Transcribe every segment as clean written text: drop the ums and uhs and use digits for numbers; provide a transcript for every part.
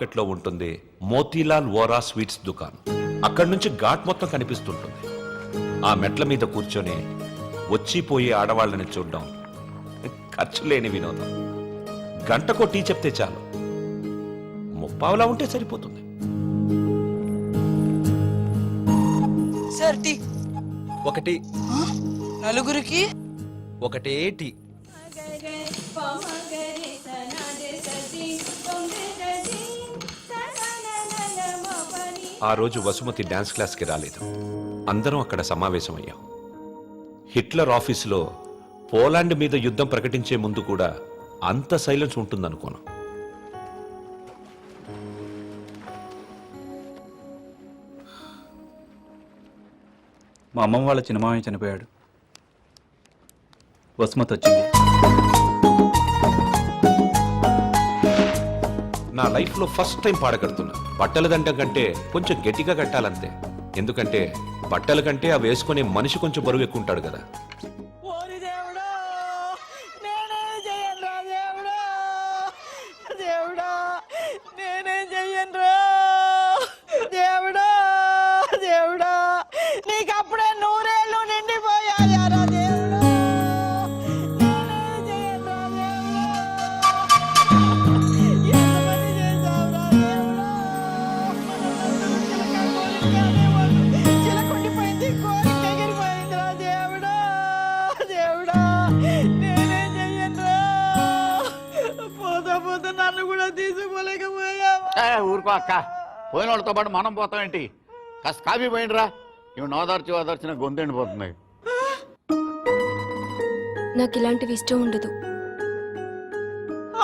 మార్కెట్లో ఉంటుంది మోతీలాల్ వోరా స్వీట్స్ దుకాణం. అక్కడి నుంచి ఘాట్ మొత్తం కనిపిస్తుంటుంది. ఆ మెట్ల మీద కూర్చొని వచ్చిపోయే ఆడవాళ్ళని చూడడం ఖర్చు లేని వినోదం. గంటకో టీ చెప్తే చాలు, ముప్పావులా ఉంటే సరిపోతుంది. సార్ టీ ఒకటి, నలుగురికి ఒకటే టీ. ఆ రోజు వసుమతి డాన్స్ క్లాస్కి రాలేదు. అందరం అక్కడ సమావేశమయ్యాం. హిట్లర్ ఆఫీసులో పోలాండ్ మీద యుద్ధం ప్రకటించే ముందు కూడా అంత సైలెన్స్ ఉంటుందనుకోను. మా అమ్మమ్మ వాళ్ళ చిన్నమామయ్య చనిపోయాడు. వసుమతి వచ్చింది. నా లైఫ్లో ఫస్ట్ టైం పాడగడుతున్నా. బట్టల దండం కంటే కొంచెం గట్టిగా కట్టాలంతే. ఎందుకంటే బట్టల కంటే అవి వేసుకునే మనిషి కొంచెం బరువు ఎక్కువ ఉంటాడు కదా. ఊరుకో అక్క, పోయిన వాళ్ళతో పాటు మనం పోతామేంటి? కాస్త కాఫీ పోయిండ్రా. ఇవి ఓదార్చిన గొంతెండిపోతుంది. నాకు ఇలాంటివి ఇష్టం ఉండదు.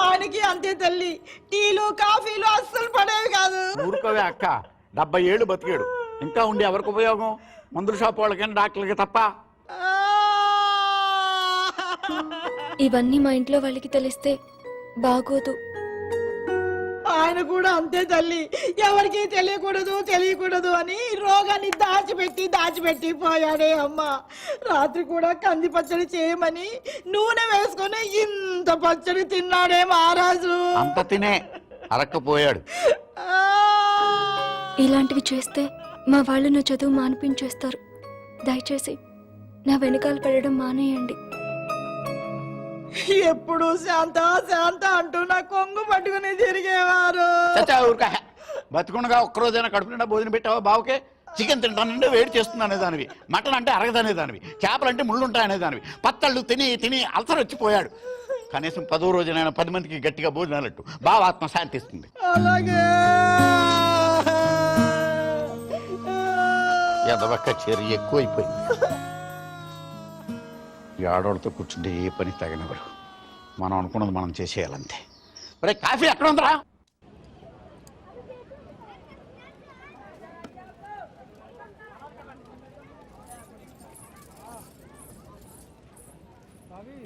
ఆయనకి అంతే తల్లి, టీలు కాఫీలు అస్సలు పడేవి కాదు. ఊరుకోవే అక్క, 70 ఏళ్ళు బతికాడు. ఇంకా ఉండి ఎవరికి ఉపయోగం? మందుల షాప్ వాళ్ళకైనా డాక్టర్లకి తప్ప. ఇవన్నీ మా ఇంట్లో వాళ్ళకి తెలిస్తే బాగోదు. ఆయన కూడా అంతే తల్లి, ఎవరికి తెలియకూడదు అని రోగాన్ని దాచిపెట్టి పోయాడే అమ్మ. రాత్రి కూడా కంది పచ్చడి చేయమని నూనె వేసుకొని ఇంత పచ్చడి తిన్నాడే మహారాజు. అంత తినే అరక్కపోయాడు. ఇలాంటివి చేస్తే మా వాళ్ళు నా చదువు మానిపించేస్తారు. దయచేసి నా వెనకాల పడడం మానేయండి. ఎప్పుడు శాంత అంటూ నా కొంగు పట్టుకుని తిరిగేవారు. బతుకుండగా ఒక్కరోజైనా కడుపు నిండా భోజనం పెట్టావా బావుకే? చికెన్ తింటానంటే వేడి చేస్తున్నానే దానివి, మటన్ అంటే అరగదనే దానివి, చేపలంటే ముళ్ళుంటాయనే దానివి. పత్తళ్ళు తిని అల్సర్ వచ్చిపోయాడు. కనీసం 10వ రోజునైనా 10 మందికి గట్టిగా భోజనాలట్టు బావ ఆత్మ శాంతిస్తుంది. అలాగే ఎదవక్క చెరి ఎక్కువైపోయింది. ఈ ఆడవాళ్ళతో కూర్చుంటే ఏ పని తగినవాడు. మనం అనుకున్నది మనం చేసేయాలంతే. మరి కాఫీ ఎక్కడ ఉందరా?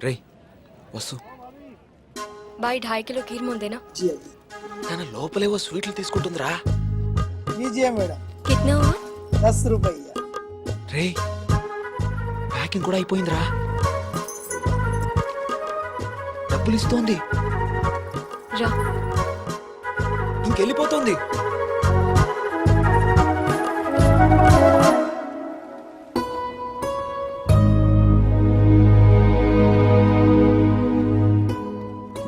రే వసు, బాయ్ 2.5 కిలో కీర్ ముందేనా? తన లోపలేవో స్వీట్లు తీసుకుంటుందిరా. కిట్నా హువా? 10 రూపాయలు. రే ప్యాకింగ్ కూడా అయిపోయిందిరా. డబ్బులు ఇస్తోంది, రా. ఇంకెళ్ళిపోతుంది.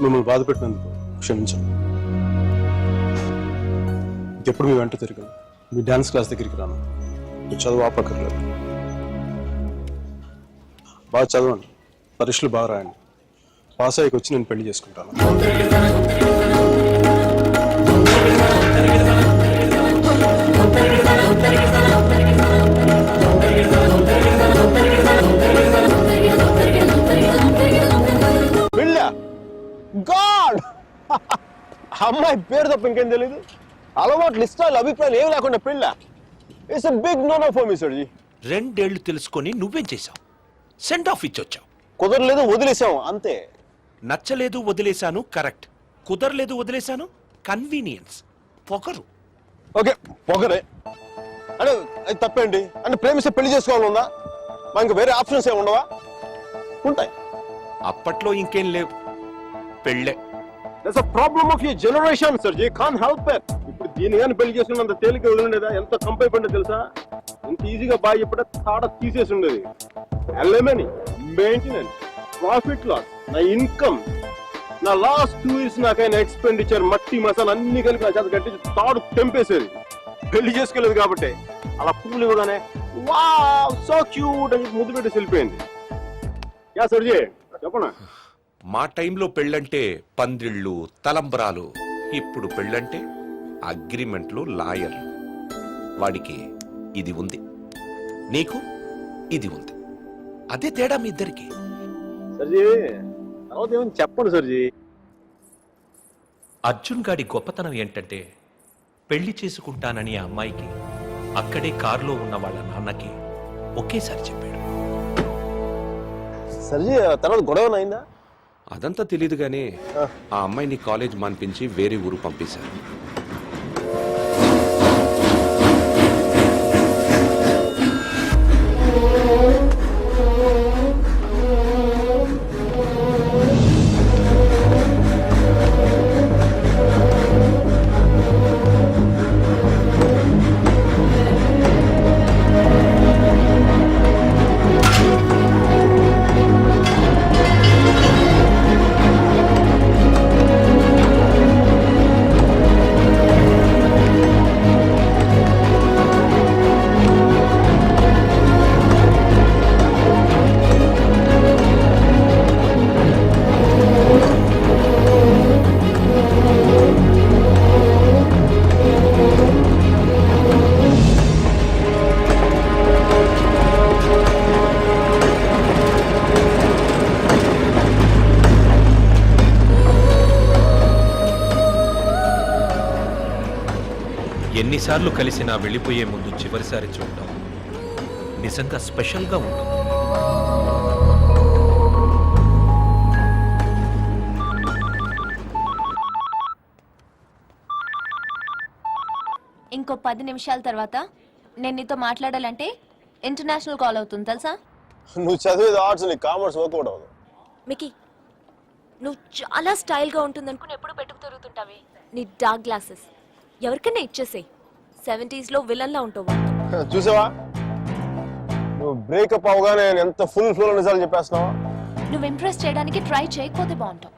మిమ్మల్ని బాధ పెట్టినందుకు క్షమించండి. ఎప్పుడు మీ వెంట తిరిగాను, మీ డాన్స్ క్లాస్ దగ్గరికి రాను. మీ చదువు ఆపక్కర్లేదు. బాగా చదవండి, పరీక్షలు బాగా రాయండి. పాస్ అయ్యకి వచ్చి నేను పెళ్లి చేసుకుంటాను. గాడ్, అమ్మాయి పేరు తప్ప ఇంకేం తెలీదు. అలవాట్లు, ఇష్టాలు, అభిప్రాయాలు ఏమి లేకుండా పెళ్ళ. It's a big no no for me sir ji. 2 ఏళ్లు తెలుసుకొని నువ్వేం చేశావు? సెండ్ ఆఫ్ ఇచ్చొచ్చావు. కుదరలేదు, వదిలేసాం అంతే. నచ్చలేదు, వదిలేశాను. కరెక్ట్. కుదరలేదు, వదిలేశాను. కన్వీనియన్స్, పొగరు. ఓకే, పొగరే అంటే అది తప్పేంటి? అంటే ప్రేమిస్తే పెళ్లి చేసుకోవాలన్నా మా ఇంకా వేరే ఆప్షన్స్ ఏమి ఉండవా? ఉంటాయి. అప్పట్లో ఇంకేం లేవు, పెళ్ళే. That's a problem of your generation sir ji, can't help it. ఇప్పుడు దీని కానీ పెళ్లి చేసుకున్నంత తేలిక వదిలిండేదా? ఎంత కంపై పడిందో తెలుసా? ఎంత ఈజీగా బాగా చెప్పడా తాడ తీసేసి ఉండేది. అలెమనీ, మెయింటెనెన్స్, ప్రాఫిట్ లాస్, నా ఇన్కమ్, నా లాస్ట్ 2 years నాకైనా ఎక్స్పెండిచర్, మట్టి మసాలా అన్ని కలిపి నా చేత కట్టించి తాడు తెంపేసేది. పెళ్లి చేసుకోలేదు కాబట్టి అలా పువ్వులు ఇవ్వగానే వావ్ సో క్యూట్ అని చెప్పి ముద్దు పెట్టి వెళ్ళిపోయింది. యా సర్జీ చెప్పనా? మా టైంలో పెళ్ళంటే పందిళ్ళు, తలంబరాలు. ఇప్పుడు పెళ్ళంటే అగ్రిమెంట్లు, లాయర్లు. వాడికి ఇది ఉంది, నీకు ఇది ఉంది. అదే తేడా మీ ఇద్దరికి. సర్జీ తర్వాత ఏమని చెప్పండి సర్జీ. అర్జున్ గాడి గొప్పతనం ఏంటంటే పెళ్లి చేసుకుంటానని ఆ అమ్మాయికి అక్కడే కారులో ఉన్న వాళ్ళ నాన్నకి ఒకేసారి చెప్పాడు. సర్జీ తర్వాత గొడవ అయిందా? అదంతా తెలియదు గానీ ఆ అమ్మాయిని కాలేజ్ మాన్పించి వేరే ఊరు పంపేశారు. ఎన్నిసార్లు కలిసినా వెళ్ళిపోయే ముందు చివరిసారి చూడటం నిజంగా స్పెషల్గా ఉంటుంది. ఇంకో 10 నిమిషాల తర్వాత నేను నీతో మాట్లాడాలంటే ఇంటర్నేషనల్ కాల్ అవుతుంది తెలుసా? నువ్వు చదివేది ఆర్ట్స్, నీ కామర్స్ వర్కౌట్ అవ్వదు. మికీ, నువ్వు చాలా స్టైల్గా ఉంటుందనుకుని ఎప్పుడు పెట్టుకు తిరుగుతుంటావే నీ డార్క్ గ్లాసెస్. ఎవరికైనా ఇచ్చేసేయ్. 70s లో విలన్లా ఉంటావు. చూసావా నువ్వు బ్రేకప్ అవగానే ఎంత ఫుల్ ఫ్లో నిజాలు చెప్పేస్తున్నావా? నువ్వు ఇంప్రెస్ చేయడానికి ట్రై చేయకపోతే బాగుంటావు.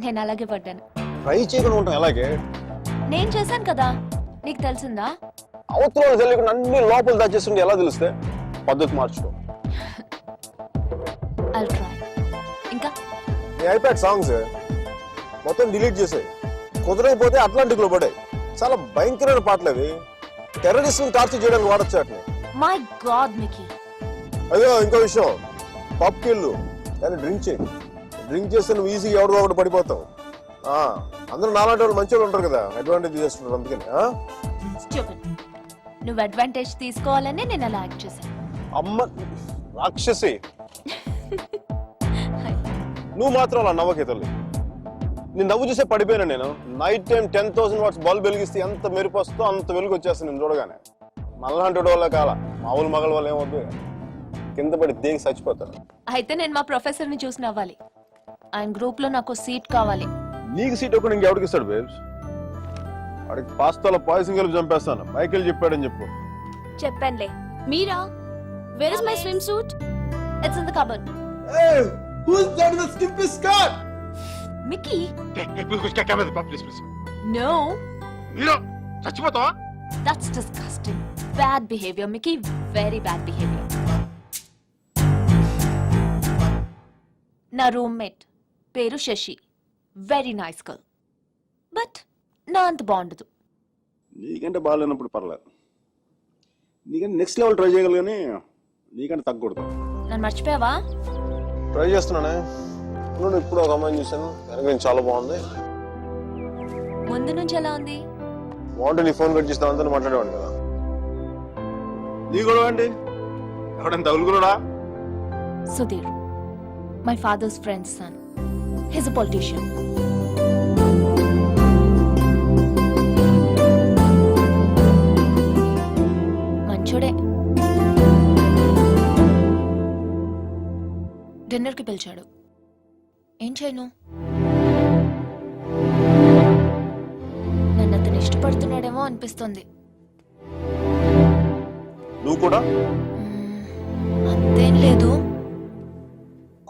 నేను అలాగే పడ్డాను. ట్రై చేయకుండా ఉంటాం ఎలాగే? నేను చేశాను కదా, నీకు తెలిసిందా? అవతల తెలియకుండా అన్ని లోపల దాచేస్తుంటే ఎలా తెలిస్తే? పద్ధతి మార్చుకో. I'll try. ఇంకా నీ ఐప్యాడ్ సాంగ్స్ మొత్తం డిలీట్ చేసాయి. కుదరైపోతే అట్లాంటిక్ లో పడాయి. చాలా భయంకరమైన పాటలు అవి. టెర్రరిస్ట్ టార్చర్ చేయడానికి వాడచ్చు వాటిని. My God Mickey. అదే ఇంకో విషయం, పబ్కి వెళ్ళు కానీ డ్రింక్ చేయి. డ్రింక్ చేస్తే నువ్వు ఈజీగా ఎవరిదో ఒకటి పడిపోతావు. అందరూ నాలాంటి వాళ్ళు మంచి వాళ్ళు ఉంటారు కదా, అడ్వాంటేజ్ చేస్తున్నారు. అందుకని Stupid. నువ్వు అడ్వాంటేజ్ తీసుకోవాలనే నేను అలా యాక్ట్ చేశాను. అమ్మ రాక్షసి, నువ్వు మాత్రం అలా నవ్వకే తల్లి. నీ నవ్వు చూసే పడిపోయాను నేను. నైట్ టైం 10,000 watts బల్బ్ వెలిగిస్తే ఎంత మెరుపు వస్తుందో అంత వెలుగు వచ్చేస్తుంది నేను చూడగానే. మళ్ళాంటి వాళ్ళ కాల మామూలు మగల వాళ్ళు ఏమవుతుంది, కింద పడి దేనికి చచ్చిపోతారు. అయితే నేను మా ప్రొఫెసర్ ని చూసి నవ్వాలి. ఆయన గ్రూప్ లో నాకు సీట్ కావాలి. నీకు సీట్ ఒకటి ఇంకెవరికి ఇస్తాడు బేబ్స్? వాడికి పాస్తాలో పాయసం కలిపి చంపేస్తాను. మైకేల్ చెప్పాడని చెప్పు. చెప్పానులే. Meera, where is my swimsuit? It's in the cupboard. Mickey, no, చచ్చిపోతావా? that's disgusting. Bad behavior, Mickey. Very bad behavior. నా రూమ్మేట్ పేరు Sashi. Very nice girl. But నా అంత బాగుండదు. నీకంటే బాగాలేనప్పుడు పర్లేదు. నీకంటే నెక్స్ట్ లెవెల్ ట్రై చేయగలరు కానీ నీకంటే తగ్గకూడదు. నన్ను మర్చిపోయావా? ట్రై చేస్తున్నానే. నువ్వు ఇప్పుడు ఒక అమ్మాయిని చూశాను, వెనక నుంచి చాలా బాగుంది. ముందు నుంచి ఎలా ఉంది? బాగుంటే నీ ఫోన్ కట్ చేస్తావు అంతా మాట్లాడేవాడు కదా. నీ కూడా అండి ఎవడైనా తగులుకున్నాడా? Sudheer, my father's friend's son. He's a politician. మంచోడే. డిన్నర్కి పిలిచాడు. ఏం చేయను? ఇష్టపడుతున్నాడేమో అనిపిస్తుంది. నువ్వు కూడా అంతేం లేదు.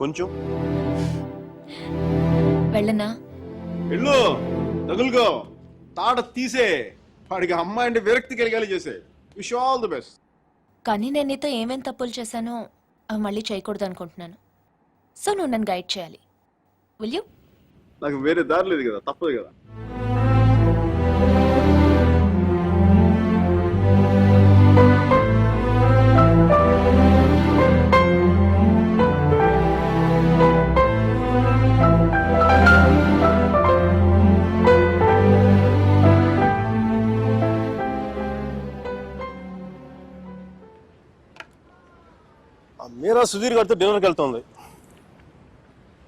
కొంచెం వెళ్ళనా? వెళ్ళు, తగులుకో, తాట తీసే, వాడికి అమ్మాయి అంటే విరక్తి కలిగేలా చేసే. Wish all the best. కానీ నేను నీతో ఏమేం తప్పులు చేశానో అవి మళ్ళీ చేయకూడదు అనుకుంటున్నాను. సో నువ్వు నన్ను గైడ్ చేయాలి. Will you? నాకు వేరే దారి లేదు కదా, తప్పదు కదా. మీరా సుధీర్ గారితో డిన్నర్కి వెళ్తుంది.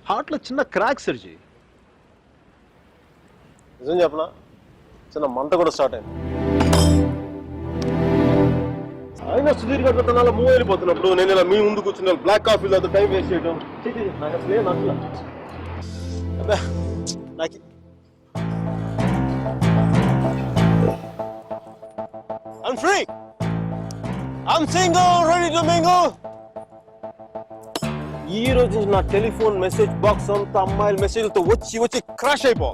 హార్ట్లో చిన్న క్రాక్ సర్జీ. నిజం చెప్పనా, చిన్న మంట కూడా స్టార్ట్ అయింది. అయినా సుధీర్ గారితో తన మూవ్ వెళ్ళిపోతున్నప్పుడు నేను ఇలా మీ ముందు కూర్చున్నాను బ్లాక్ కాఫీ తో టైం వేస్ట్ చేయడం నాకు అసలు ఏం నచ్చలా. అబ్బా, నాకు I'm free. I'm single, ready to mingle. ఈ రోజు నుంచి నా టెలిఫోన్ మెసేజ్ బాక్స్ అంతా అమ్మాయిల మెసేజ్లతో వచ్చి క్రాష్ అయిపో.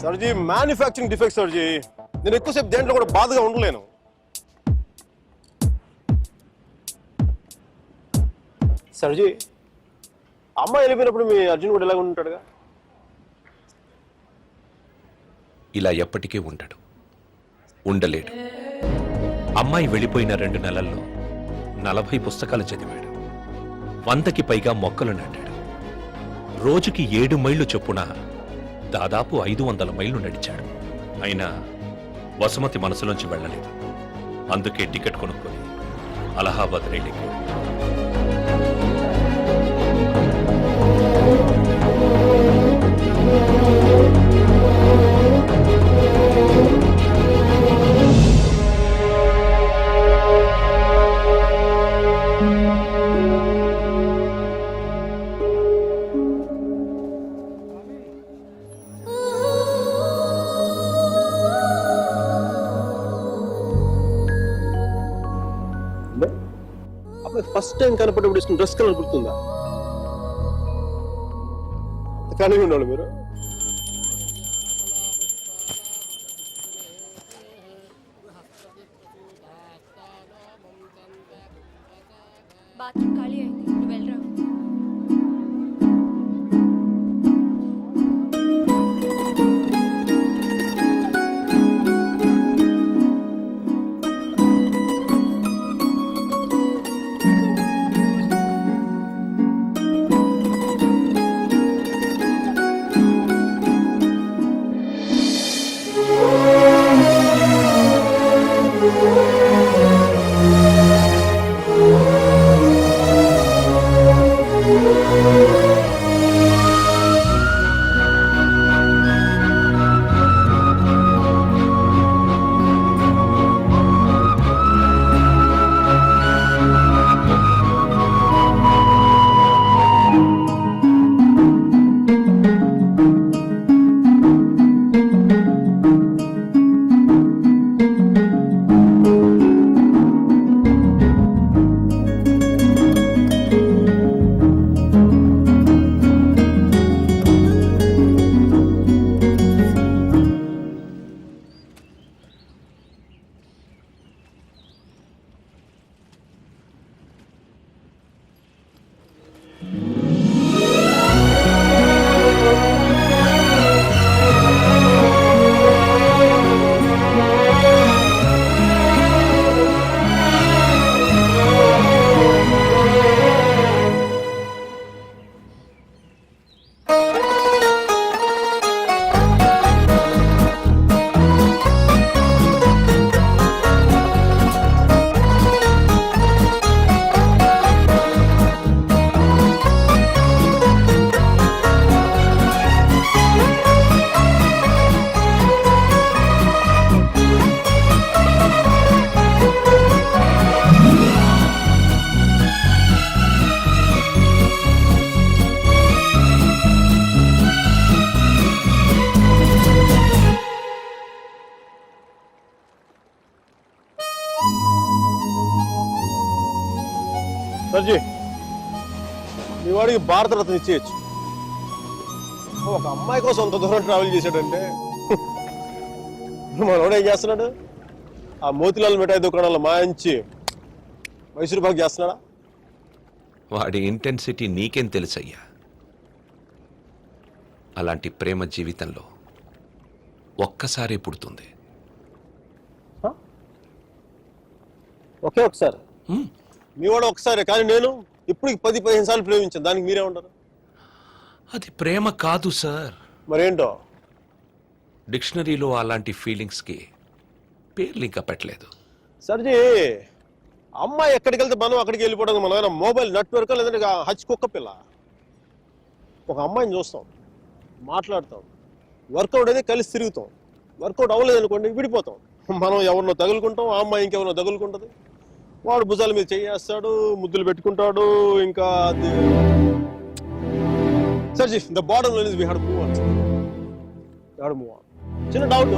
సర్జీ, మ్యానుఫ్యాక్చరింగ్ డిఫెక్ట్ సర్జీ. నేను ఎక్కువసేపు దేంట్లో కూడా బాధగా ఉండలేను. సర్జీ, అమ్మాయి వెళ్ళిపోయినప్పుడు మీ అర్జున్ కూడా ఎలాగ ఉంటాడుగా? ఇలా ఎప్పటికీ ఉండడు, ఉండలేడు. అమ్మాయి వెళ్ళిపోయిన 2 నెలల్లో 40 పుస్తకాలు చదివాడు, 100కి పైగా మొక్కలు నాటాడు, రోజుకి 7 మైళ్ళు చొప్పున దాదాపు 500 మైళ్ళు నడిచాడు. అయినా వసుమతి మనసులోంచి వెళ్ళలేదు. అందుకే టికెట్ కొనుక్కొని అలహాబాద్ రైలుకి. ఫస్ట్ టైం కనపడేప్పుడు ఇష్టం డ్రెస్ కలర్ గుర్తుందా? కానీ ఉండాలి మీరు. బాత్రూమ్ ఖాళీ అయింది, నువ్వు వెళ్ళరా. వాడికి భారతరత్న ఇచ్చేయచ్చు. ఒక అమ్మాయి కోసం అంత దూరం ట్రావెల్ చేశాడంటే మనోడు ఏం చేస్తున్నాడు? ఆ మోతిలాల్ మిఠాయి దుకాణంలో మాయించి మైసూరు పాక్ చేస్తున్నాడా? వాడి ఇంటెన్సిటీ నీకేం తెలుసయ్యా? అలాంటి ప్రేమ జీవితంలో ఒక్కసారి పుడుతుంది. ఒకే ఒకసారి హ్మ్. మీ వాడు ఒకసారి, కానీ నేను ఇప్పుడు 10-15 సార్లు ప్రేమించాను. దానికి మీరే ఉంటారు? అది ప్రేమ కాదు సార్. మరేంటో? డిక్షనరీలో అలాంటి ఫీలింగ్స్కి పేర్లు ఇంకా పెట్టలేదు. సర్జీ, అమ్మాయి ఎక్కడికి వెళ్తే మనం అక్కడికి వెళ్ళిపోవడం. మనం ఏమైనా మొబైల్ నెట్వర్క్ లేదంటే హచ్ కుక్క పిల్ల. ఒక అమ్మాయిని చూస్తాం, మాట్లాడతాం, వర్కౌట్ అయితే కలిసి తిరుగుతాం. వర్కౌట్ అవ్వలేదు అనుకోండి, విడిపోతాం. మనం ఎవరినో తగులుకుంటాం, ఆ అమ్మాయి ఇంకెవరినో తగులుకుంటుంది. వాడు భుజాల మీద చేయేస్తాడు, ముద్దులు పెట్టుకుంటాడు. ఇంకా అది sir ji, the bottom line is we had move on. చిన్న డౌట్,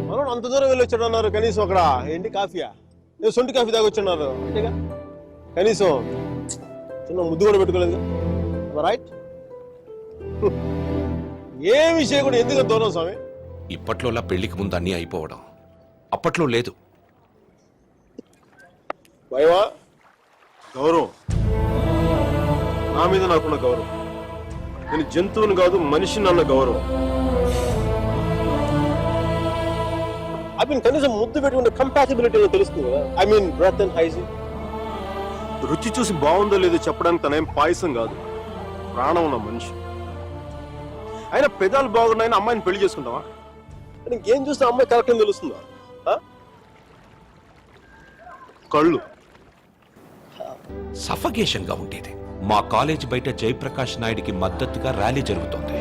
మనం అంత దూరం వెళ్ళి వచ్చాడు అన్నారు. కనీసం అక్కడ ఏంటి కాఫీయా, సొంటి కాఫీ తాగి వచ్చున్నారు అంతేగా. కనీసం చిన్న ముద్దు కూడా పెట్టుకోలేదు. రైట్? ఏ విషయం కూడా ఎందుకు దూరం స్వామి? ఇప్పట్లోలా పెళ్లికి ముందు అన్నీ అయిపోవడం అప్పట్లో లేదు. భయమా? గౌరవం, నా మీద నాకున్న గౌరవం. నేను జంతువుని కాదు, మనిషిని అన్న గౌరవం. ఐ మీన్ కనీసం ముద్దు పెట్టుకుంటే కంపాసిబిలిటీ తెలుస్తుంది కదా. I mean breath and hygiene. రుచి చూసి బాగుందో లేదో చెప్పడానికి తనేం పాయసం కాదు, ప్రాణం ఉన్న మనిషి. అయినా పెదాలు బాగున్నాయని అమ్మాయిని పెళ్లి చేసుకుంటావా? ఇంకేం చూస్తే అమ్మాయి కరెక్ట్ అని తెలుస్తుందా? కళ్ళు సఫకేషన్ గా ఉండేది. మా కాలేజ్ బయట జయప్రకాష్ నాయుడికి మద్దతుగా ర్యాలీ జరుగుతోంది.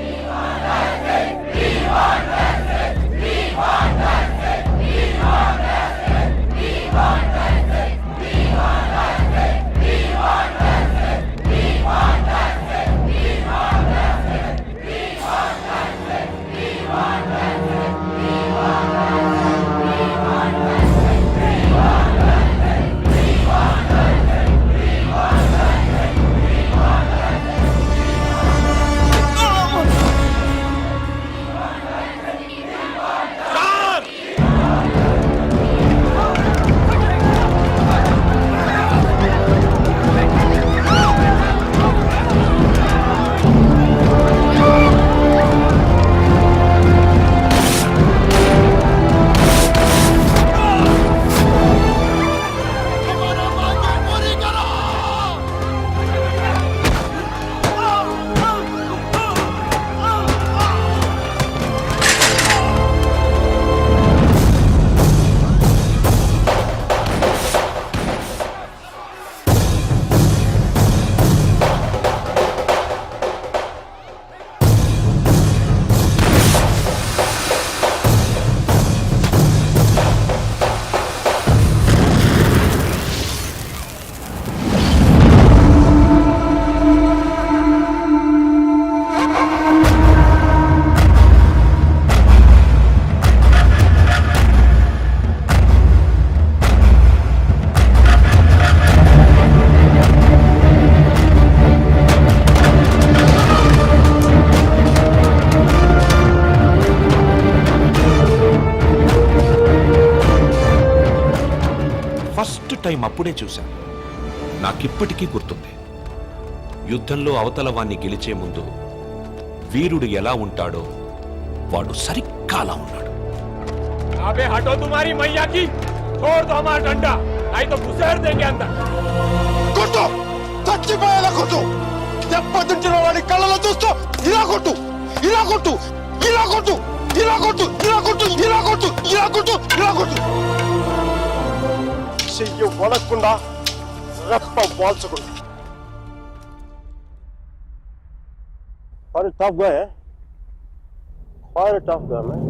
టైం అప్పుడే చూశాను. నాకిప్పటికీ గుర్తుంది. యుద్ధంలో అవతల వాణ్ణి గెలిచే ముందు వీరుడు ఎలా ఉంటాడో వాడు సరిగ్గా అలా ఉన్నాడు. अबे हटो तुम्हारी मैया की, छोड़ दो हमारा डंडा, नहीं तो घुसेड़ देंगे अंदर. కొట్టు, చచ్చిపోయేలా కొట్టు. దెబ్బతించిన వాడి కళ్ళలో చూస్తూ ఇలా కొట్టు, ఇలా కొట్టు, ఇలా కొట్టు, ఇలా కొట్టు, ఇలా కొట్టు, ఇలా కొట్టు, ఇలా కొట్టు, ఇలా కొట్టు. చెయ్యి వడకుండా, రెప్ప వాల్చకుండా. Quite a tough guy, eh? Quite a tough guy, man.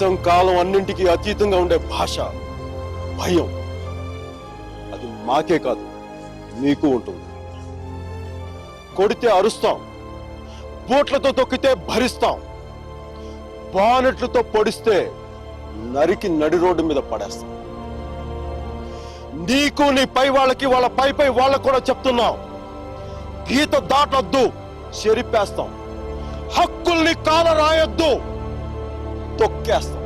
దేశం కాలం అన్నింటికీ అతీతంగా ఉండే భాష భయం. అది మాకే కాదు మీకు ఉంటుంది. కొడితే అరుస్తాం, బూట్లతో తొక్కితే భరిస్తాం, బానెట్లతో పొడిస్తే నరికి నడి రోడ్డు మీద పడేస్తాం. నీకు నీ పై వాళ్ళకి వాళ్ళ పై వాళ్ళకు కూడా చెప్తున్నాం, గీత దాటొద్దు, చెరిపేస్తాం. హక్కుల్ని కాల రాయొద్దు, తొక్కేస్తాం.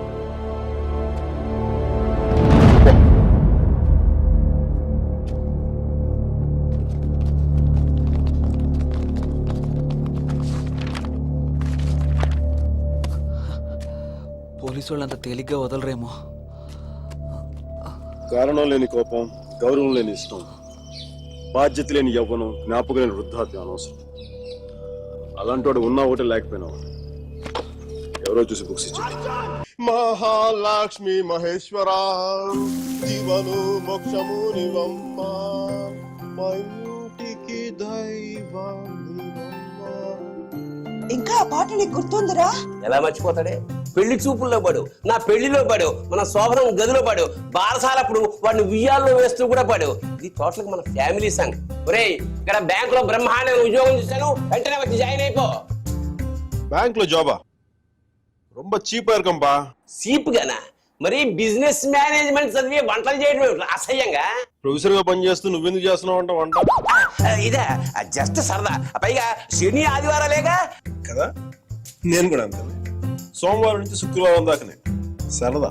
పోలీసు వాళ్ళు అంత తేలిగ్గా వదలరేమో. కారణం లేని కోపం, గౌరవం లేని ఇష్టం, బాధ్యత లేని యవ్వనం, జ్ఞాపకం లేని వృద్ధాప్యం అనవసరం. అలాంటి ఉన్నా ఒకటి లేకపోయినా ఒకటి. ఎవరో చూసి బుక్స్ ఇచ్చారు. మహాలక్ష్మి మహేశ్వర జీవను మోక్షము నివమ్మ, మా ఇంటికి దైవం నివమ్మ. ఇంకా ఆ పాట నీకు గుర్తుందిరా? ఎలా మర్చిపోతాడే? పెళ్లి చూపుల్లో పడు, నా పెళ్లిలో పడు, మన శోభనం గదిలో పడు, బారసాలప్పుడు వాడిని ఉయ్యాల్లో వేస్తూ కూడా పడు. ఇది టోటల్ మన ఫ్యామిలీ సాంగ్. ఒరేయ్, ఇక్కడ బ్యాంక్ లో బ్రహ్మాండంగా ఉద్యోగం చేశాను, వెంటనే వచ్చి జాయిన్ అయిపో. బ్యాంక్ లో జాబా? ரொம்ப చీప్ ఇరుకంపా. సీప్ గానా? మరి బిజినెస్ మేనేజ్మెంట్ చదివి వంటలు చేయడం అసహ్యంగా? ప్రొఫెసర్ గా పనిచేస్తూ నువ్వెందుకు చేస్తున్నావు అంట వంట? ఇదే జస్ట్ సరదా. పైగా శని ఆదివారాలేగా కదా. నేను కూడా అంతే, సోమవారం నుంచి శుక్రవారం దాకానే సరదా.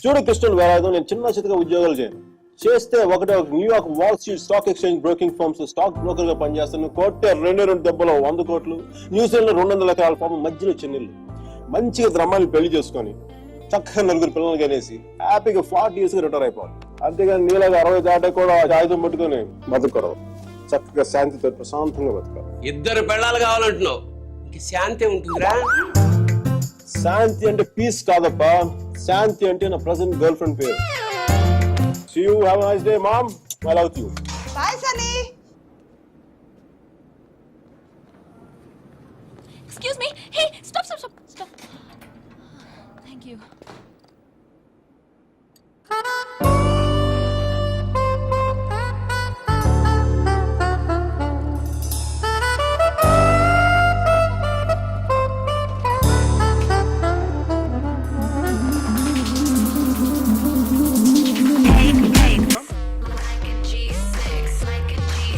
చూడు కృష్ణుడు వేలాదు, నేను చిన్న చితగా ఉద్యోగాలు చేయను. చేస్తే ఒకటే New York wall street stock exchange broking firms stock broker గా పనిచేస్తాను. కోట్టే 2 దెబ్బలో 100 కోట్లు, న్యూజిలాండ్ లో 200 ఎకరాల ఫామ్, మధ్యలో చెన్నెళ్ళు. మంచిగా ద్రమ్మాన్ని పెళ్లి చేసుకొని చక్కగా 4 పిల్లలు కనేసి హ్యాపీగా 40 years రిటైర్ అయిపోవాలి. అంతేగాని నీలాగా 60 దాటే కూడా ఆయుధం పట్టుకొని బతుకూడదు. చక్కగా శాంతితో ప్రశాంతంగా బతకాలి. 2 పెళ్ళాలు కావాలంటున్నావు, ఇంక శాంతి ఉంటుందిరా? శాంతి అంటే పీస్ కాదప్పా, శాంతి అంటే నా ప్రెసెంట్ గర్ల్ ఫ్రెండ్ పేరు. See you, have a nice day, mom. I love you. Bye Sunny. Excuse me. Hey, stop. Thank you.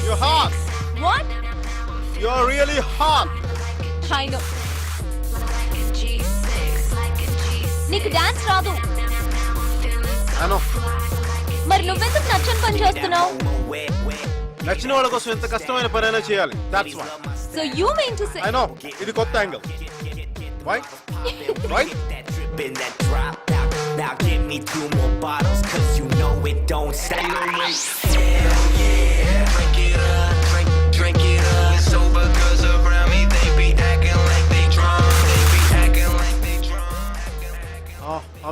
You're hot. What? You're really hot. I know. నీకు డాన్స్ రాదు. I know. మరి నువ్వెందుకు నచ్చని పని చేస్తున్నావు? నచ్చిన వాళ్ళ కోసం ఎంత కష్టమైన పనైనా చేయాలి. That's why. So you mean to say? I know. ఇది కొత్త angle. Why? Right? Now give me 2 more bottles, cause you know it don't stop. Hell yeah, drink it up, drink it up. Sober girls around me, they be acting like they drunk. They be acting like they drunk.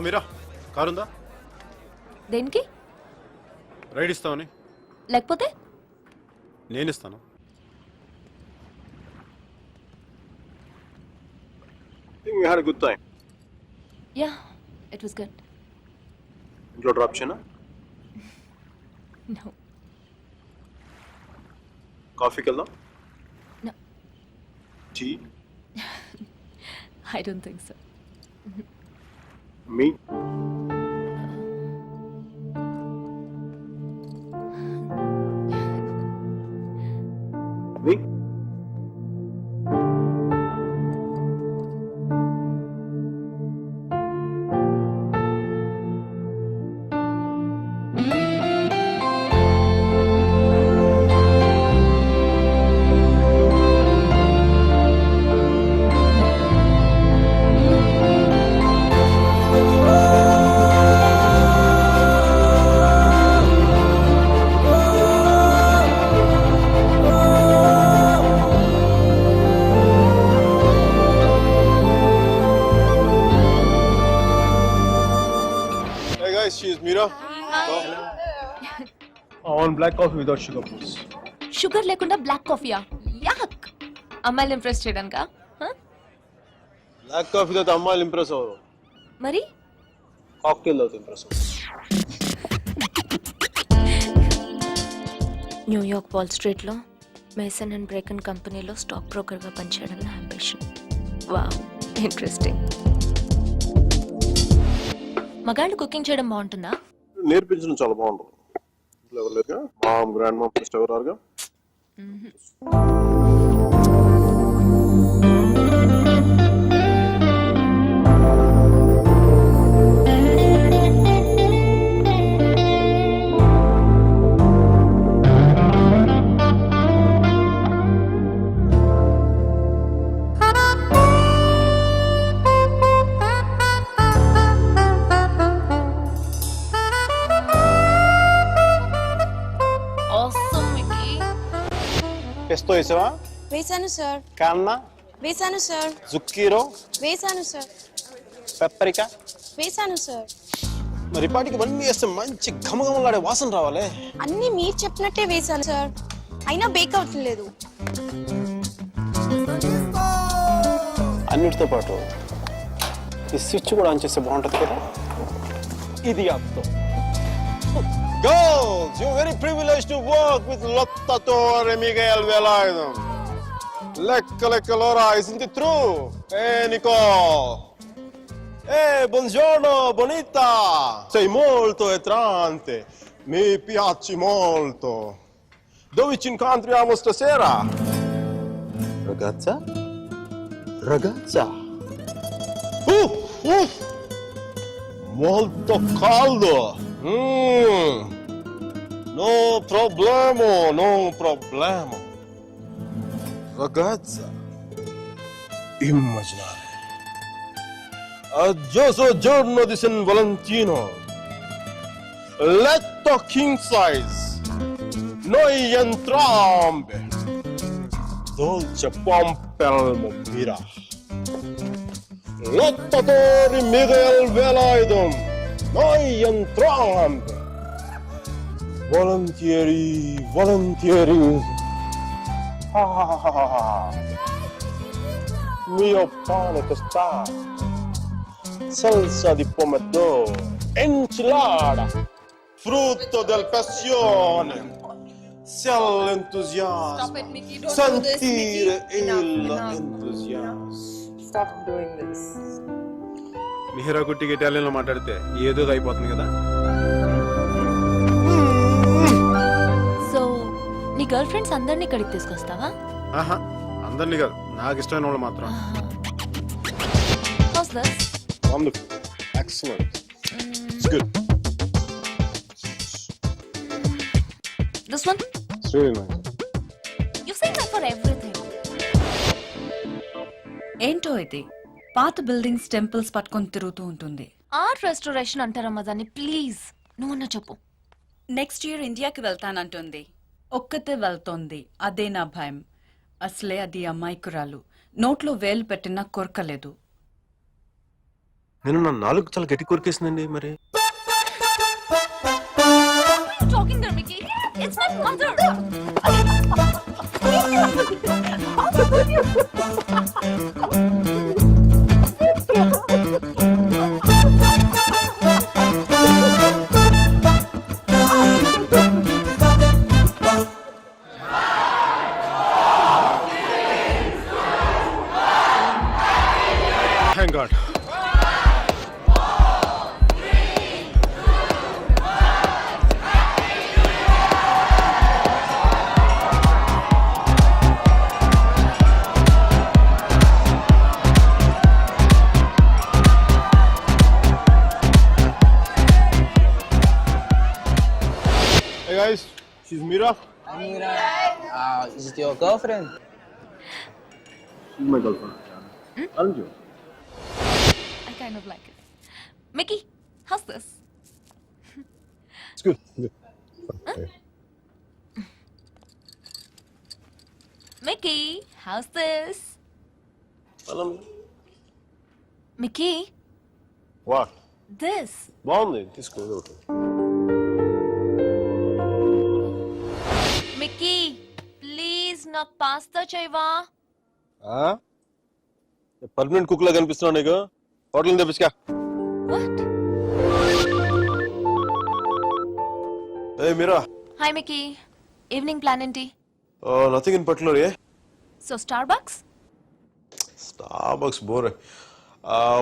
మీరా కారుందా? దేనికి? Ride ఇస్తామని. లేకపోతే నేను ఇస్తాను. think we had a good time. Yeah, it was good. ఇంట్లో drop చేయనా? No. కాఫీకి వెళ్దాం? No. Tea? I don't think so. Me? Me? She's Meera. I want black coffee without sugar, please. Sugar లేకుండా black కాఫీయా? Yuck. అమ్మాయిలు impress చేయడానికా? Black coffee తో అమ్మాయిలు impress అవ్వరు. మరి కాక్టైల్ అవుతుంది ప్రస్తుతం. న్యూయార్క్ వాల్ స్ట్రీట్లో మేసన్ అండ్ బ్రేకన్ కంపెనీలో స్టాక్ బ్రోకర్గా పనిచేయడం నా అంబిషన్. Wow, interesting. మగాళ్ళు కుకింగ్ చేయడం బాగుంటుందా? నేర్పించడం చాలా బాగుంటుంది. ఇంట్లో ఎవరు లేరుగా? మామ్, గ్రాండ్ మామ్, ఫస్ట్ ఎవరు రారుగా? Awesome, Mickey. పెస్తో వేసావా? వేసాను సార్. కన్నా, వేసాను సార్. జుక్కీరో, వేసాను సార్. పెప్పరికా. వేసాను సార్. మరి పాటికి ఇవన్నీ వేస్తే మంచి ఘమఘమలాడే వాసన రావాలి. అన్ని మీరు చెప్పినట్టే వేసాను సార్, అయినా బేక్ అవ్వట్లేదు. అన్నిటితో పాటు ఈ స్విచ్ కూడా ఆన్ చేస్తే బాగుంటుంది కదా. ఇది అర్థం. Girls, you're very privileged to work with Lotta Torre e Miguel Velardo. Lecca l'ora, isn't it true? Nicole. Buongiorno, bonita. Sei molto attraente. Mi piaci molto. Dove ci incontriamo stasera? Ragazza? Ragazza. Molto caldo. No problema, no problema. Ragazza, immaginare. Aggioso giorno di San Valentino. Letto king size. Noi entrambi. Dolce pompelmo mira. Lottatori Miguel Velardo. Noi entrambi. Volentieri, volentieri. Mio pane tostato, salsa di pomodoro, enchilada, frutto del passione. Sia l'entusiasmo, sentire l'entusiasmo. Stop doing this. Mihira కుట్టికి ఇటాలియన్లో మాట్లాడితే ఏదో అయిపోతుంది కదా. So నీ girl friends అందరినీ ఇక్కడికి తీసుకొస్తావా? ఆహా, అందరినీ కాదు, నాకు ఇష్టమైన వాళ్ళు మాత్రం. How's this? Wonderful, excellent, it's good, This one? it's really nice. You say that for everything. ఏంటో ఇది పాత బిల్డింగ్స్ టెంపుల్స్ పట్టుకొని తిరుగుతూ ఉంటుంది. ఆర్ట్ రెస్టోరేషన్ అంటారమ్మా దాన్ని. ప్లీజ్ నువ్వన్నా చెప్పు. నెక్స్ట్ ఇయర్ ఇండియాకి వెళ్తానంటుంది. ఒక్కతే వెళ్తోంది, అదే నా భయం. అసలే అది అమాయకురాలు, నోట్లో వేలు పెట్టినా కొరకలేదు. నేను నా నాలుగు చాలా గట్టి కొరికేసిందండి. మరి Talking there, Mickey. It's my mother. Thank God. Hey guys, she's Mira. Is it your girlfriend? She's my girlfriend. Aren't you? I kind of like it. Mickey, how's this? It's good. Good. Okay. Mickey, how's this? Mickey, What? this. బాగుంది, తీసుకో. Mickey, please నాకు pasta చేయవా? Permanent cook లా కనిపిస్తున్నావు నీకు. Hotel తెప్పించుకా. What? Hey Mira, hi Mickey. Evening plan ఏంటి? nothing in particular, yeah? So Starbucks? Starbucks bore.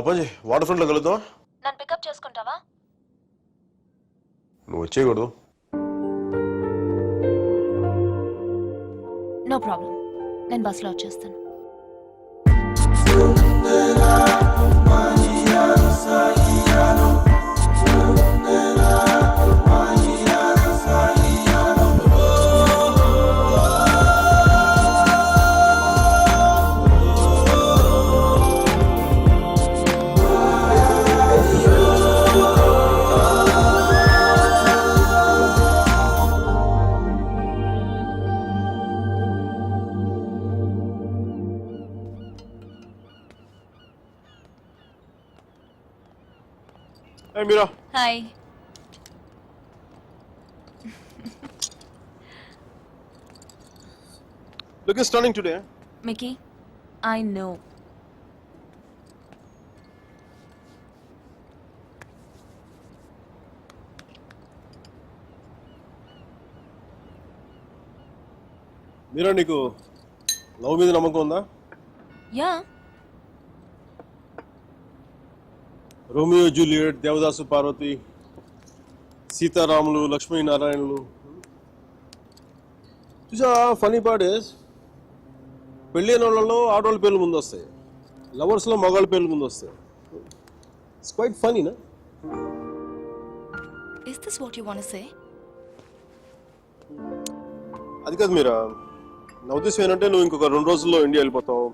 పంచి వాటర్ ఫ్రంట్లో కలుద్దాం. నన్ను పికప్ చేసుకుంటావా? నువ్వు వచ్చేయకూడదు. నో ప్రాబ్లం, నేను బస్లో వచ్చేస్తాను. Hey Mira, hi. looking stunning today. Mickey, I know. Mira, నీకు లవ్ మీద నమ్మకం ఉందా? Yeah. Romeo Juliet, Devadasu Parvati, సీతారాములు, లక్ష్మీనారాయణులు. చూసా, ఫనీ పార్ట్ ఇస్ పెళ్ళైన వాళ్ళలో ఆడవాళ్ళ పేర్లు ముందు వస్తాయి, లవర్స్లో మగాళ్ళ పేర్లు ముందు వస్తాయి. ఇట్స్ క్వైట్ ఫనీనా? Is this what you want to say? అది కాదు మీరా, నా ఉద్దేశం ఏంటంటే నువ్వు ఇంకొక 2 రోజుల్లో ఇండియా వెళ్ళిపోతావు.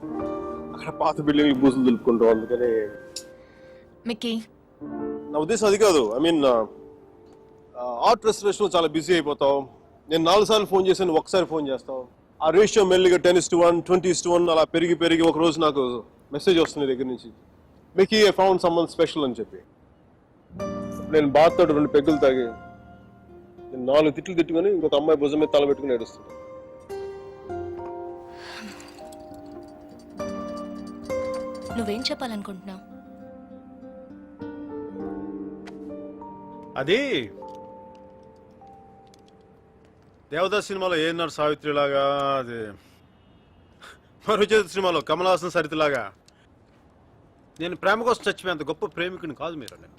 అక్కడ పాత బిల్డింగ్లు బూసులు దులుపుకుంటావు. అందుకని మికీ, నా ఉద్దేశం అది కాదు. ఐ మీన్ ఆర్ట్ రెస్టరేషన్లో చాలా బిజీ అయిపోతావు. నేను 4 సార్లు ఫోన్ చేశాను, ఒకసారి ఫోన్ చేస్తావు. ఆ రేషియో మెల్లిగా 10:1, 20:1 అలా పెరిగి ఒక రోజు నాకు మెసేజ్ వస్తుంది దగ్గర నుంచి, Mickey I found someone special అని చెప్పి. నేను బాధతో 2 పెగ్గులు తాగి నేను 4 తిట్లు తిట్టుకొని ఇంకొక అమ్మాయి భుజం మీద తల పెట్టుకుని ఏడుస్తున్నాను. నువ్వేం చెప్పాలనుకుంటున్నావు? అది దేవదాస్ సినిమాలో ఏఎన్ఆర్ సావిత్రి లాగా, అది మరుచేతి సినిమాలో కమల్ హాసన్ సరితిలాగా నేను ప్రేమ కోసం చచ్చిపోయేంత గొప్ప ప్రేమికుని కాదు మీరు. నేను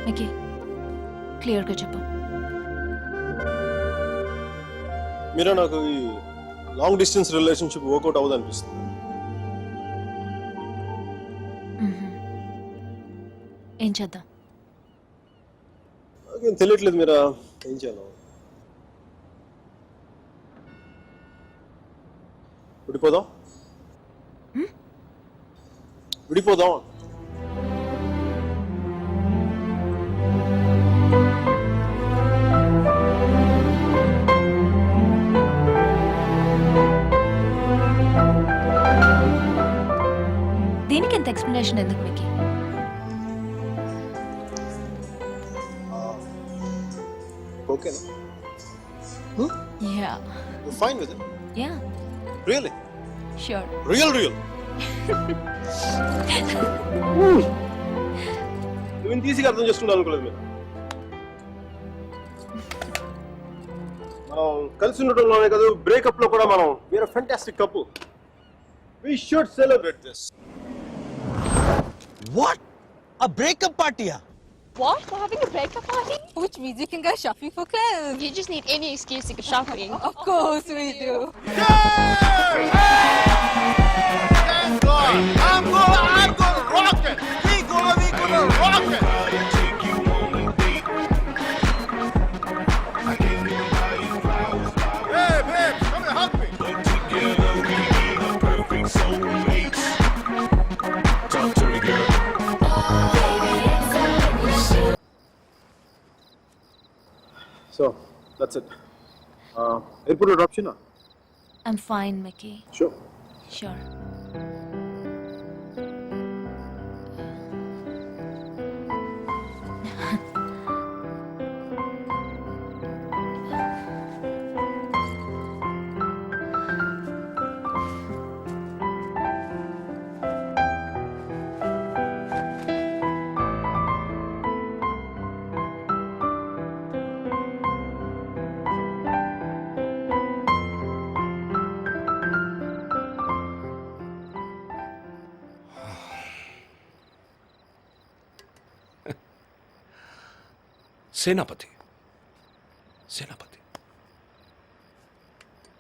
మికీ, క్లియర్గా చెప్పు. మీరా, నాకు ఈ లాంగ్ డిస్టెన్స్ రిలేషన్షిప్ వర్కౌట్ అవ్వదు అనిపిస్తుంది. ఏం చేద్దాం? నాకేం తెలియట్లేదు మీరా, ఏం చేయాలి? విడిపోదాం. విడిపోదాం. దీనికి ఎంత ఎక్స్ప్లెనేషన్ ఎందుకు మికీ? ఓకేనా? Yeah. Fine with it? Yeah, really? Sure. Real నువ్వు ఇంత ఈజీగా అర్థం చేసుకుంటావు అనుకోలేదు మీరు. మనం కలిసి ఉండటంలోనే కాదు, బ్రేకప్ లో కూడా మనం we are fantastic couple. We should celebrate this. What? A breakup party? What? We're having a breakup party? Which means you can go shopping for clothes. You just need any excuse to go shopping. Of course we do. I'm gonna rock it. We gonna rock it. Hey, babe, come and hug me. Talk to me, girl. So that's it. Airport drop you na? I'm fine, Mickey. Sure. Sure. సేనాపతి సేనాపతి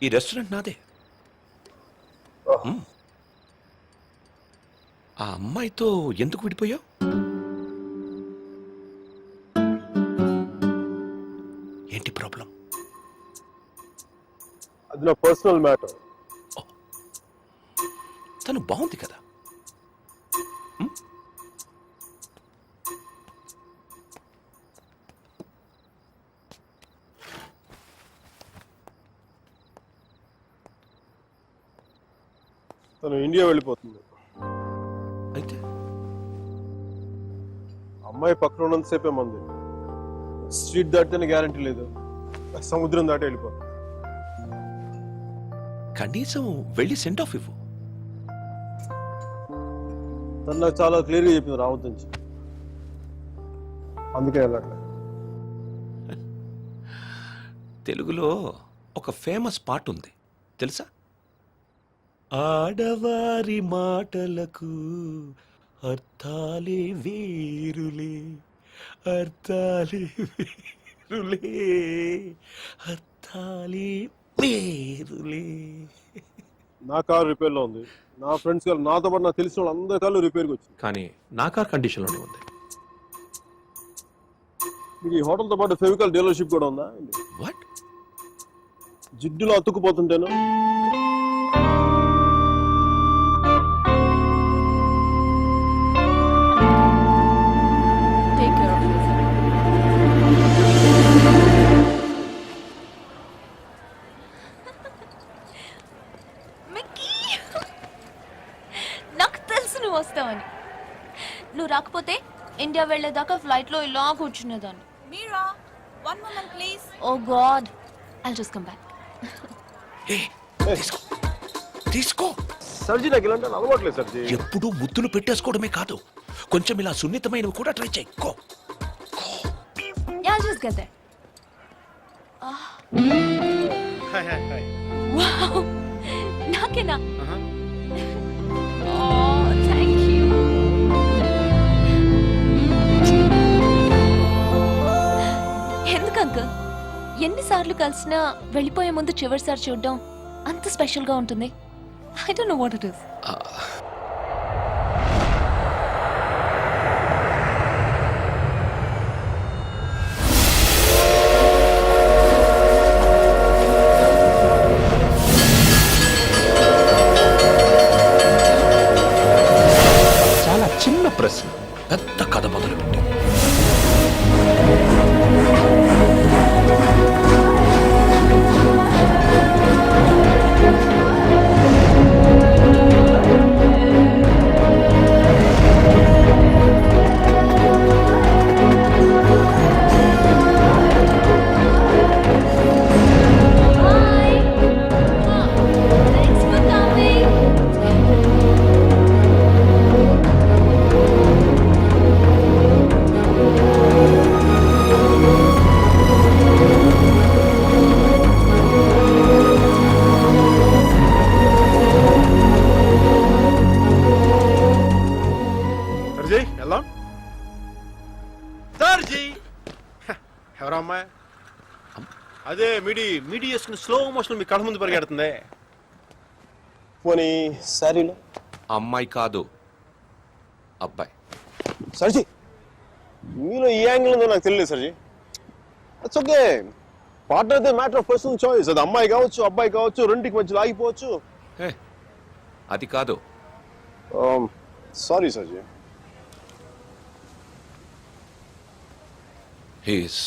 ఈ restaurant నాదే. మ్మ్. ఆ అమ్మాయితో ఎందుకు విడిపోయావు? ఏంటి problem? అది నా personal matter. తను బాగుంది కదా. మ్మ్? తను ఇండియా వెళ్ళిపోతుంది. అయితే అమ్మాయి పక్కన ఉన్నంతసేపే మంది. స్ట్రీట్ దాటితేనే గ్యారంటీ లేదు, సముద్రం దాటి వెళ్ళిపోతుంది. కనీసం వెళ్ళి సెండ్ ఆఫ్ ఇవ్వు. తను నాకు చాలా క్లియర్గా చెప్పింది రావద్దు నుంచి. అందుకే వెళ్ళట్లేదు. తెలుగులో ఒక ఫేమస్ పాట ఉంది తెలుసా? ఆడవారి మాటలకు అర్థాలే వేరులే, అర్థాలే వేరులే, అర్థాలే వేరులే. నా కారు రిపేర్లో ఉంది. నా ఫ్రెండ్స్ కారు, నాతో పాటు నాకు తెలిసిన వాళ్ళు అందరి కార్లు రిపేర్కి వచ్చింది. కానీ నా కార్ కండిషన్లోనే ఉంది. మీకు ఈ హోటల్తో పాటు ఫెవికల్ డీలర్షిప్ కూడా ఉందా? వాట్? జిడ్డులో అతుక్కుపోతుంటేను. Take care of yourself. Mickey, నాకు తెలుసు నువ్వు వస్తావని. నువ్వు రాకపోతే ఇండియా వెళ్ళేదాకా ఫ్లైట్లో ఇలా కూర్చునేదాన్ని. Mira, one moment please. Oh God, I'll just come back. తీసుకో తీసుకో. సర్జీ నాకు ఇలాంటి అలవాట్లేదు సర్జీ. ఎప్పుడు ముద్దులు పెట్టేసుకోవడమే కాదు, కొంచెం ఇలా సున్నితమైనవి కూడా ట్రై చేయి. Go. Yeah, I'll just get there. Wow, నాకేనా? Oh, thank you. ఎందుకు అంకుల్ ఎన్నిసార్లు కలిసినా వెళ్ళిపోయే ముందు చివరిసారి చూడడం అంత స్పెషల్ గా ఉంటుంది? I don't know what it is. చాలా చిన్న ప్రశ్న పెద్ద కథ మొదలుపెట్టి. Hi. Thanks for coming. సర్జీ వెళ్దాం. సర్జీ ఎవరా అమ్మాయి? అదే మిడి చేసుకుని స్లో మోషన్ మీ కళ్ళ ముందు పరిగెడుతుంది. పోనీ సారీలో అమ్మాయి కాదు అబ్బాయి. సర్జీ మీలో ఈ యాంగిల్ ఉందో నాకు తెలియదు సర్జీ. It's okay. పార్ట్నర్ అయితే మ్యాటర్ ఆఫ్ పర్సనల్ చాయిస్. అది అమ్మాయి కావచ్చు అబ్బాయి కావచ్చు, రెండింటికి మధ్యలో ఆగిపోవచ్చు. అది కాదు. Sorry sir ji. He is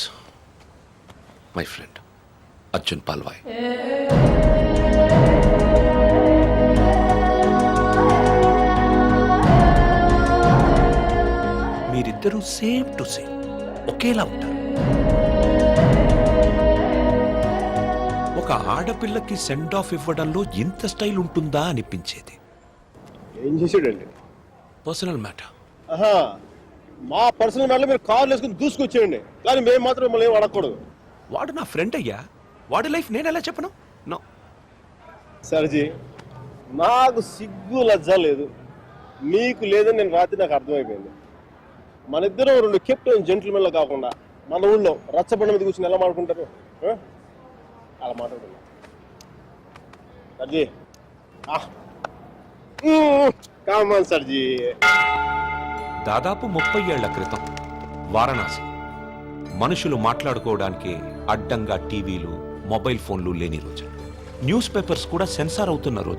my friend Arjun Palvai. మీరిద్దరూ సేమ్ టు సేమ్ ఒకేలా ఉంటారు. ఒక ఆడపిల్లకి సెండ్ ఆఫ్ ఇవ్వడంలో ఇంత స్టైల్ ఉంటుందా అనిపించేది. ఏం చేసాడండి? Personal matter. మా పర్సనల్ మ్యాటర్లో మీరు కార్లు వేసుకుని దూసుకొచ్చేయండి, కానీ మేము మాత్రం మిమ్మల్ని ఏం అడగకూడదు. వాడు నా ఫ్రెండ్ అయ్యా, వాడి లైఫ్ నేను ఎలా చెప్పను? నో సర్జీ, నాకు సిగ్గు లజ్జ లేదు, మీకు లేదని నేను రాత్రి నాకు అర్థమైపోయింది. మన ఇద్దరం రెండు కెప్టెన్ జెంటిల్మెన్లా కాకుండా మన ఊళ్ళో రచ్చబండ మీద కూర్చొని ఎలా మాట్లాడుకుంటారు ఆ? అలా మాట్లాడుతున్నా సర్జీ కామన్ సర్జీ. దాదాపు 30 ఏళ్ల క్రితం వారణాసి. మనుషులు మాట్లాడుకోవడానికి అడ్డంగా టీవీలు మొబైల్ ఫోన్లు లేని రోజు. న్యూస్ పేపర్స్ కూడా సెన్సార్ అవుతున్న రోజు.